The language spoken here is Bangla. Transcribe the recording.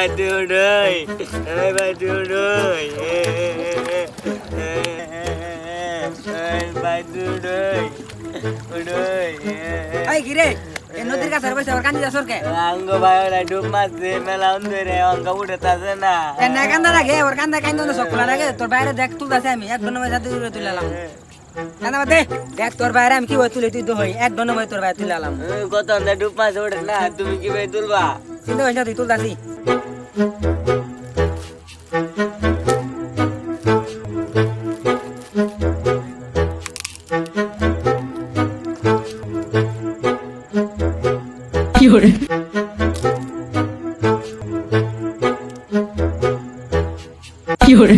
বাজু নই বাজু নই বাজু নই নই এই কি রে এই নদীর কাছে বসে ওর কান্দি যাস কে অঙ্গ ভাইরা ডুব মারছে মেলা অন্ধরে অঙ্গ উঠেতাছে না না কান্দা লাগে ওর কান্দা কান্দা না সকলা লাগে তোর বাইরে দেখ তুলতাছে আমি এক ঘন্টা যাতে দূরে তুলালাম কান্দা দে দেখ তোর বাইরে আমি কি হই তুলে তুই তো হই এক ঘন্টা তোর বাইরে তুলালাম কত অন্ধে ডুব মারছে ওঠে না তুমি কি ভাই তুলবা চিন্তা হইছ না তুই তুলতাছি কি hore কি hore